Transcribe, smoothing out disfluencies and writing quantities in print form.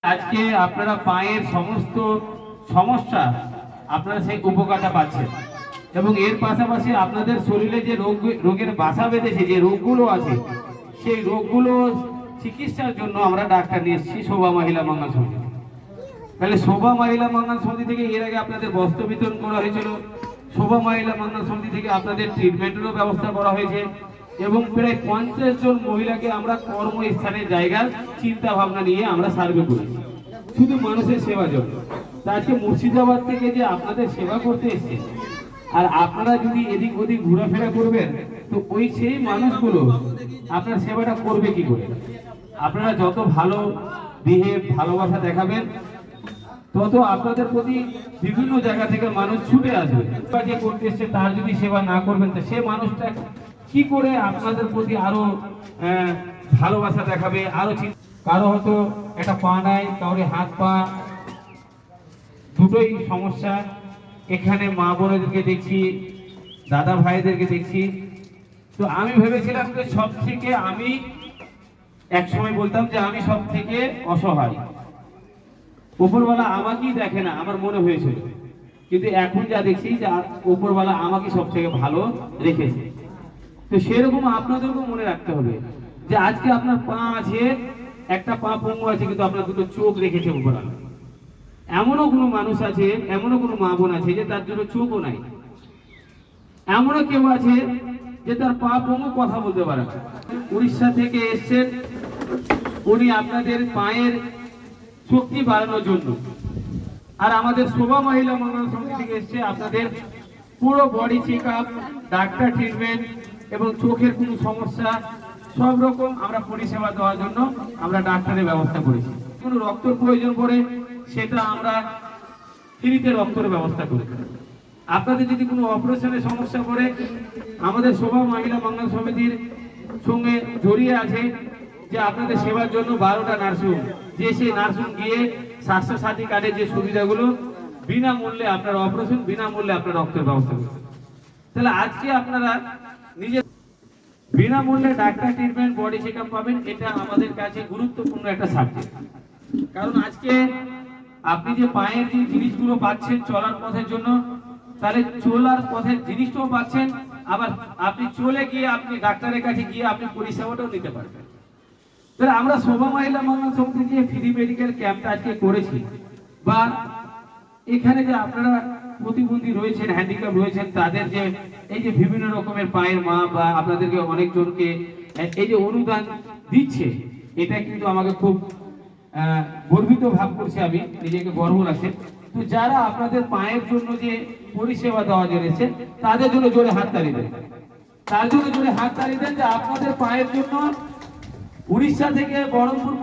আজকে আপনারা পায়ের সমস্ত সমস্যা আপনারা সেই উপকারটা পাচ্ছেন এবং এর পাশাপাশি আপনাদের শরীরে যে রোগের বাসা বেঁধেছে, যে রোগগুলো আছে, সেই রোগগুলো চিকিৎসার জন্য আমরা ডাক্তার নিয়ে এসেছি শোভা মহিলা মঙ্গল সমিতি। তাহলে শোভা মহিলা মঙ্গল সমিতি থেকে এর আগে আপনাদের বস্ত্র বিতরণ করা হয়েছিল, শোভা মহিলা মঙ্গল সমিতি থেকে আপনাদের ট্রিটমেন্টেরও ব্যবস্থা করা হয়েছে এবং প্রায় 50 জন মহিলাকে আমরা কর্মস্থানের জায়গার চিন্তা ভাবনা নিয়ে আমরা সার্ভে করেছি শুধু মানুষের সেবার জন্য। তা আজকে মুর্শিদাবাদ থেকে যে আপনাদের সেবা করতে এসছে, আর আপনারা যদি এদিক ওদিক ঘোরাফেরা করবেন তো ওই সেই মানুষগুলো আপনার সেবাটা করবে কি করে? আপনারা যত ভালো বিহেভ, ভালোবাসা দেখাবেন তত আপনাদের প্রতি বিভিন্ন জায়গা থেকে মানুষ ছুটে আসবে। যে করতে এসছে তার যদি সেবা না করবেন তো সে মানুষটা কি করে আপনাদের প্রতি আরো ভালোবাসা দেখাবে? আরো কারো হয়তো একটা পা নাই, কারোর হাত পা দুটোই সমস্যা। এখানে মা বোনেদেরকে দেখছি, দাদা ভাইদেরকে দেখছি, তো আমি ভেবেছিলাম যে সব থেকে আমি একসময় বলতাম যে আমি সব থেকে অসহায়, উপরওয়ালা আমাকেই দেখে না, আমার মনে হয়েছিল। কিন্তু এখন যা দেখছি যে উপরওয়ালা আমাকে সব থেকে ভালো রেখেছে। তো সেরকম আপনাদেরকেও মনে রাখতে হবে যে আজকে আপনার পা আছে, একটা পা পঙ্গু আছে, কিন্তু আপনার দুটো চোখ রেখেছে উপরওয়ালা। এমনও কোনো মানুষ আছে, এমনও কোনো মা বোন আছে যে তার জন্য চোখও নাই। এমনও কেউ আছে যে তার পা পঙ্গু, কথা বলতে পারে না। উড়িষ্যা থেকে এসছেন উনি আপনাদের পায়ের শক্তি বাড়ানোর জন্য, আর আমাদের শোভা মহিলা মঙ্গল সমিতি থেকে এসছে আপনাদের পুরো body check up, doctor treatment এবং চোখের কোনো সমস্যা সব রকম আমরা পরিষেবা দেওয়ার জন্য আমরা ডাক্তারের ব্যবস্থা করেছি। কোনো রক্তের প্রয়োজন পড়ে সেটা আমরা ফ্রিতে রক্তের ব্যবস্থা করি। আপনাদের যদি কোনো অপারেশনের সমস্যা পড়ে আমাদের শোভা মহিলা মঙ্গল সমিতির সঙ্গে জড়িয়ে আছে যে আপনাদের সেবার জন্য 12টা নার্সিং, যে সেই নার্সিং গিয়ে স্বাস্থ্যসাথী কার্ডের যে সুবিধাগুলো বিনামূল্যে আপনার অপারেশন, বিনামূল্যে আপনার রক্তের ব্যবস্থা করছে। তাহলে আজকে আপনারা নিজে বিনামূল্যে doctor treatment, body check up পাবেন। এটা আমাদের কাছে গুরুত্বপূর্ণ একটা সাবজেক্ট, কারণ আজকে আপনি যে পায়ের যে জিনিসগুলো পাচ্ছেন চলার পথের জন্য, তাহলে চলার পথের জিনিসটাও পাচ্ছেন, আবার আপনি চলে গিয়ে আপনি ডাক্তারের কাছে গিয়ে আপনি পরিষেবাটাও নিতে পারবেন। তাহলে আমরা শোভা মহিলা মঙ্গল সমিতি যে ফ্রি মেডিকেল ক্যাম্পটা আজকে করেছি, বা এখানে যে আপনারা প্রতিবন্ধী রয়েছেন, হ্যান্ডিক্যাপ রয়েছেন, তাদের যে এই যে বিভিন্ন রকমের পায়ের মা বা আপনাদেরকে অনেকজনকে এই যে অনুদান দিচ্ছে, এটা কিন্তু আমাকে খুব গর্বিত ভাব করছে, আমি নিজেকে গর্ব লাগছে। তো যারা আপনাদের পায়ের জন্য যে পরিষেবা দেওয়া জেনেছে তাদের জন্য জোরে হাততালি দেন, তার জন্য জোরে হাততালি দেন যে আপনাদের পায়ের জন্য উড়িষ্যা থেকে বহরমপুর